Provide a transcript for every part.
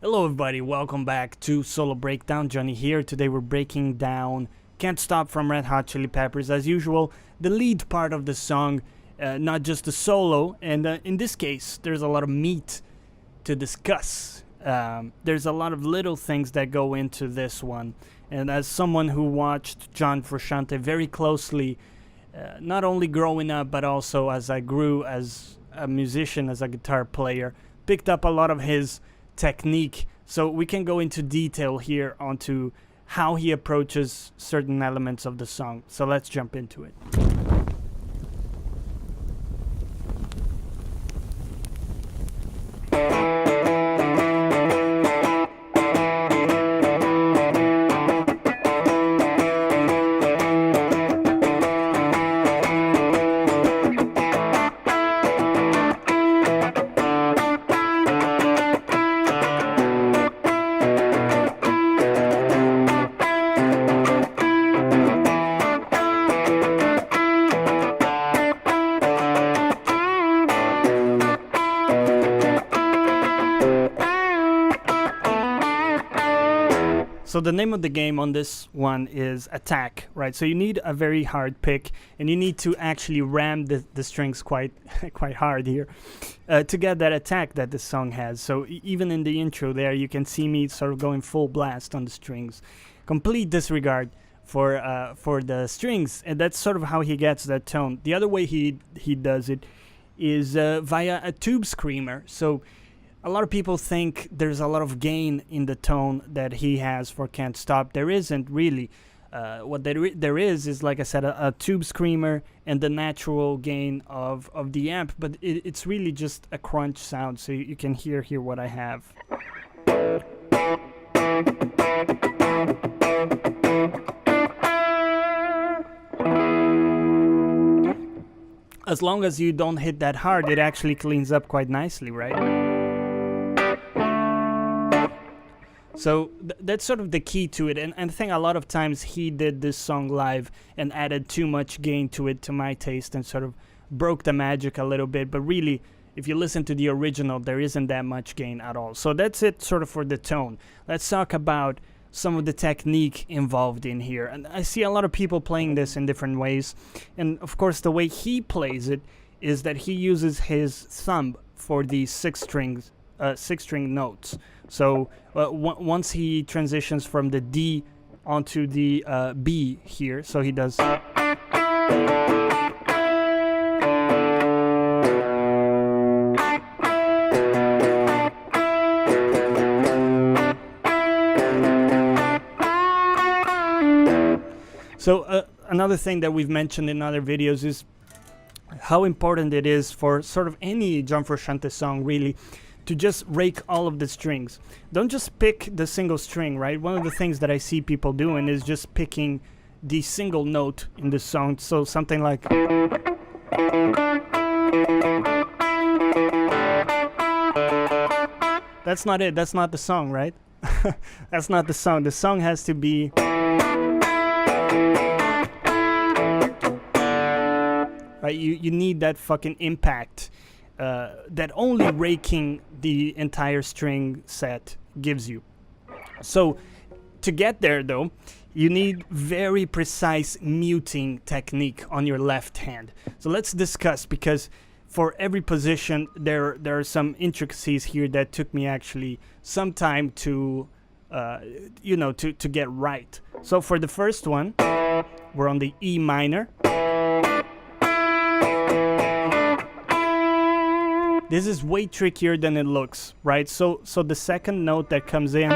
Hello everybody, welcome back to Solo Breakdown. Jonny here. Today we're breaking down Can't Stop from Red Hot Chili Peppers. As usual, the lead part of the song, not just the solo. And in this case, there's a lot of meat to discuss. There's a lot of little things that go into this one. And as someone who watched John Frusciante very closely, not only growing up, but also as I grew as a musician, as a guitar player, picked up a lot of his technique, so we can go into detail here onto how he approaches certain elements of the song. So let's jump into it. So the name of the game on this one is attack, right? So you need a very hard pick, and you need to actually ram the strings quite hard here to get that attack that the song has. So even in the intro there, you can see me sort of going full blast on the strings, complete disregard for the strings, and that's sort of how he gets that tone. The other way he does it is via a tube screamer. So a lot of people think there's a lot of gain in the tone that he has for Can't Stop. There isn't really. What there is like I said, a tube screamer and the natural gain of the amp, but it's really just a crunch sound. So you can hear here what I have. As long as you don't hit that hard, it actually cleans up quite nicely, right? So that's sort of the key to it, and I think a lot of times he did this song live and added too much gain to it, to my taste, and sort of broke the magic a little bit. But really, if you listen to the original, there isn't that much gain at all. So that's it sort of for the tone. Let's talk about some of the technique involved in here. And I see a lot of people playing this in different ways. And of course, the way he plays it is that he uses his thumb for the six string notes. So once he transitions from the D onto the B here, so he does. So another thing that we've mentioned in other videos is how important it is for sort of any John Frusciante song, really, to just rake all of the strings. Don't just pick the single string, right? One of the things that I see people doing is just picking the single note in the song. So something like... That's not it. That's not the song, right? That's not the song. The song has to be... Right? You need that fucking impact that only raking the entire string set gives you. So to get there, though, you need very precise muting technique on your left hand. So let's discuss, because for every position there are some intricacies here that took me actually some time to to get right. So for the first one, we're on the E minor. This is way trickier than it looks, right? So the second note that comes in,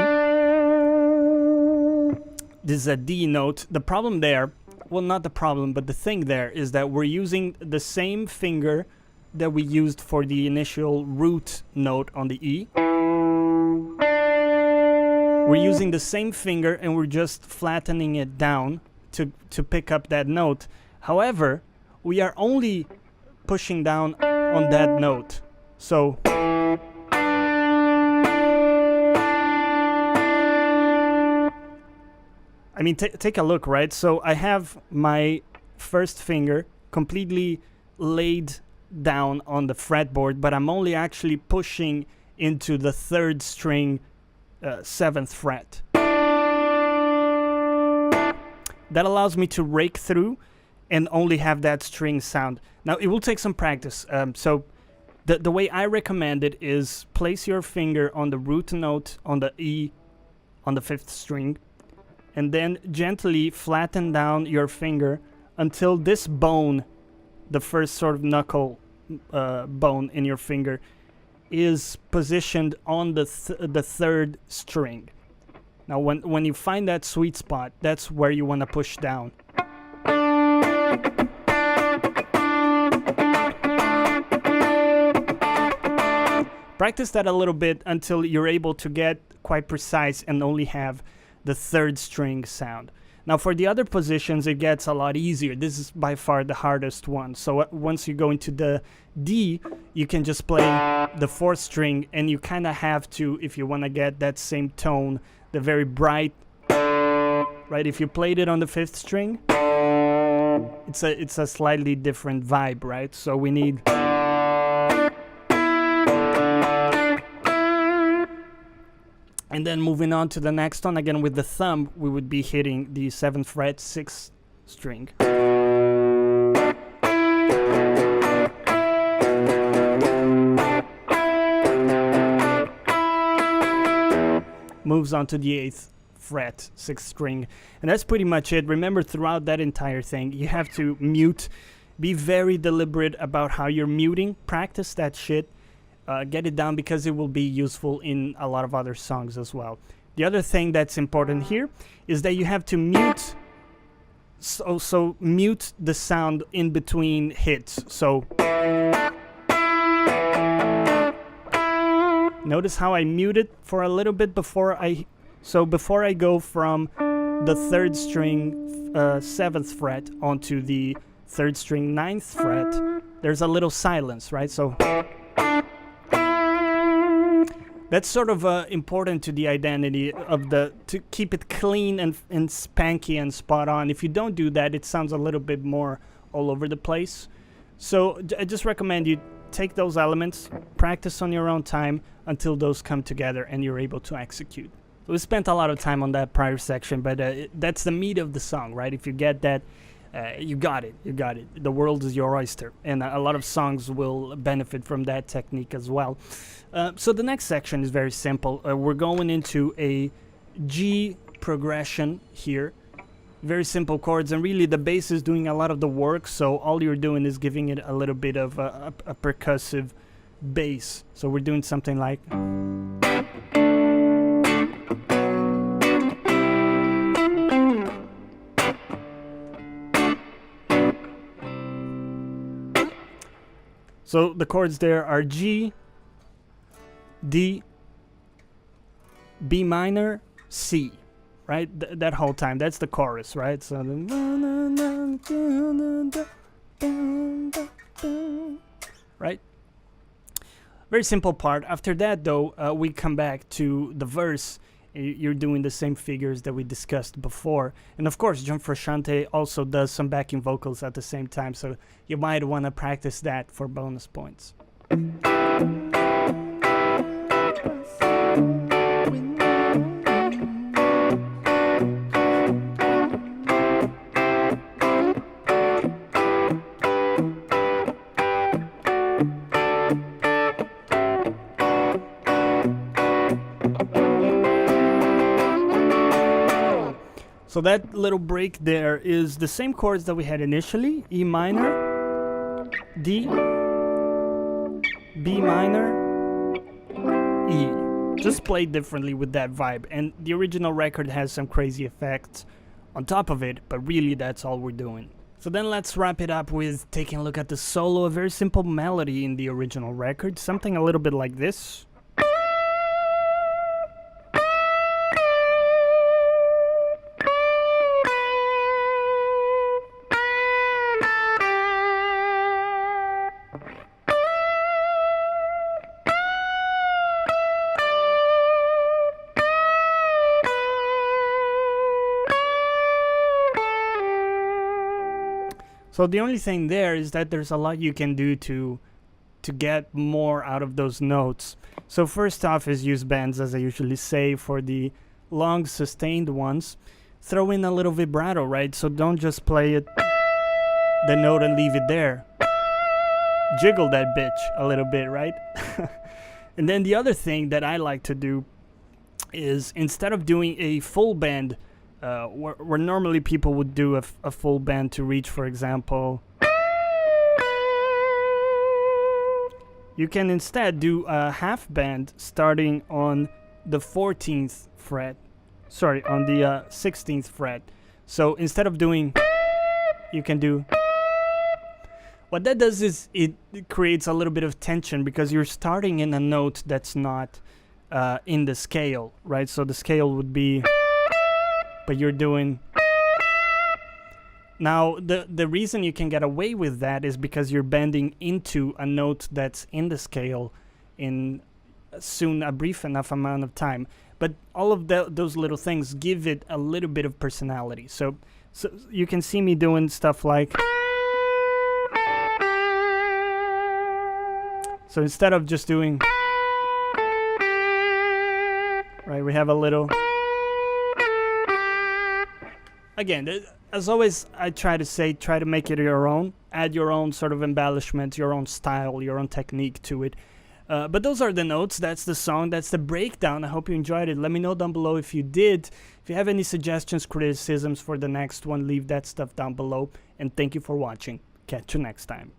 this is a D note. The problem there, well, not the problem, but the thing there is that we're using the same finger that we used for the initial root note on the E. We're using the same finger and we're just flattening it down to pick up that note. However, we are only pushing down on that note. So I mean, take a look, right? So I have my first finger completely laid down on the fretboard, but I'm only actually pushing into the third string 7th fret. That allows me to rake through and only have that string sound. Now, it will take some practice. So the way I recommend it is place your finger on the root note on the E on the 5th string, and then gently flatten down your finger until this bone, the first sort of knuckle bone in your finger, is positioned on the 3rd string. Now, when you find that sweet spot, that's where you want to push down. Practice that a little bit until you're able to get quite precise and only have the 3rd string sound. Now, for the other positions, it gets a lot easier. This is by far the hardest one. So once you go into the D, you can just play the 4th string, and you kind of have to, if you want to get that same tone, the very bright, right? If you played it on the 5th string, it's a slightly different vibe, right? So we need... And then moving on to the next one, again with the thumb, we would be hitting the 7th fret, 6th string. Moves on to the 8th fret, 6th string. And that's pretty much it. Remember, throughout that entire thing, you have to mute. Be very deliberate about how you're muting. Practice that shit. Get it down, because it will be useful in a lot of other songs as well. The other thing that's important here is that you have to mute. So mute the sound in between hits. So notice how I mute it for a little bit before I go from the 3rd string 7th fret onto the 3rd string 9th fret. There's a little silence, right? So that's sort of important to the identity of to keep it clean and spanky and spot on. If you don't do that, it sounds a little bit more all over the place. So I just recommend you take those elements, practice on your own time until those come together and you're able to execute. We spent a lot of time on that prior section, but that's the meat of the song, right? If you get that, you got it. You got it. The world is your oyster. And a lot of songs will benefit from that technique as well. So the next section is very simple. We're going into a G progression here. Very simple chords, and really the bass is doing a lot of the work, so all you're doing is giving it a little bit of a percussive bass. So we're doing something like... So the chords there are G, D, B minor, C, right? That whole time. That's the chorus, right? So right? Very simple part. After that, though, we come back to the verse. You're doing the same figures that we discussed before. And of course, John Frusciante also does some backing vocals at the same time, so you might want to practice that for bonus points. So that little break there is the same chords that we had initially. E minor, D, B minor, E. Just played differently with that vibe. And the original record has some crazy effects on top of it, but really that's all we're doing. So then let's wrap it up with taking a look at the solo. A very simple melody in the original record. Something a little bit like this. So the only thing there is that there's a lot you can do to to get more out of those notes. So first off is use bends, as I usually say, for the long sustained ones. Throw in a little vibrato, right? So don't just play it, the note, and leave it there. Jiggle that bitch a little bit, right? And then the other thing that I like to do is, instead of doing a full bend, where normally people would do a full bend to reach, for example, you can instead do a half bend starting on the 14th fret. Sorry, on the 16th fret. So instead of doing, you can do. What that does is it creates a little bit of tension, because you're starting in a note that's not in the scale, right? So the scale would be, but you're doing. Now, the reason you can get away with that is because you're bending into a note that's in the scale in a brief enough amount of time. But all of those little things give it a little bit of personality. So you can see me doing stuff like. So instead of just doing, right, we have a little. Again, as always, I try to make it your own. Add your own sort of embellishment, your own style, your own technique to it. But those are the notes. That's the song. That's the breakdown. I hope you enjoyed it. Let me know down below if you did. If you have any suggestions, criticisms for the next one, leave that stuff down below. And thank you for watching. Catch you next time.